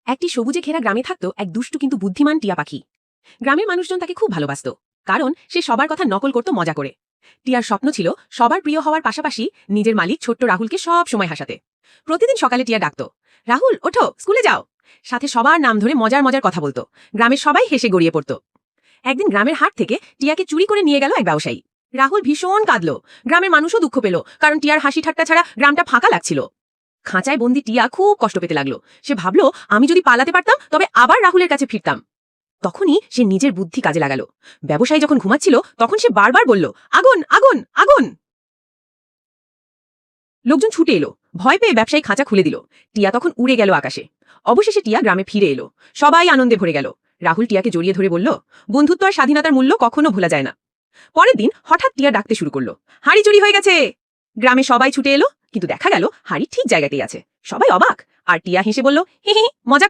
একটি সবুজে ঘেরা গ্রামে থাকত এক দুষ্টু কিন্তু বুদ্ধিমান টিয়া পাখি। গ্রামের মানুষজন তাকে খুব ভালোবাসত, কারণ সে সবার কথা নকল করত মজা করে। টিয়ার স্বপ্ন ছিল সবার প্রিয় হওয়ার পাশাপাশি নিজের মালিক ছোট্ট রাহুলকে সব সময় হাসাতে। প্রতিদিন সকালে টিয়া ডাকত, রাহুল ওঠো, স্কুলে যাও। সাথে সবার নাম ধরে মজার মজার কথা বলতো। গ্রামের সবাই হেসে গড়িয়ে পড়ত। একদিন গ্রামের হাট থেকে টিয়াকে চুরি করে নিয়ে গেল এক ব্যবসায়ী। রাহুল ভীষণ কাঁদল। গ্রামের মানুষও দুঃখ পেল, কারণ টিয়ার হাসি ঠাট্টা ছাড়া গ্রামটা ফাঁকা লাগছিল। খাঁচায় বন্দি টিয়া খুব কষ্ট পেতে লাগলো। সে ভাবল, আমি যদি পালাতে পারতাম তবে আবার রাহুলের কাছে ফিরতাম। তখনই সে নিজের বুদ্ধি কাজে লাগালো। ব্যবসায়ী যখন ঘুমাচ্ছিল তখন সে বারবার বলল, আগুন আগুন আগুন। লোকজন ছুটে এলো। ভয় পেয়ে ব্যবসায়ী খাঁচা খুলে দিল। টিয়া তখন উড়ে গেল আকাশে। অবশেষে টিয়া গ্রামে ফিরে এলো। সবাই আনন্দে ভরে গেল। রাহুল টিয়াকে জড়িয়ে ধরে বলল, বন্ধুত্ব আর স্বাধীনতার মূল্য কখনো ভোলা যায় না। পরের দিন হঠাৎ টিয়া ডাকতে শুরু করলো, হাড়ি চুরি হয়ে গেছে। গ্রামে সবাই ছুটে এলো, কিন্তু দেখা গেল হাড়ি ঠিক জায়গাতেই আছে। সবাই অবাক, আর টিয়া হেসে বলল, হি হি, মজা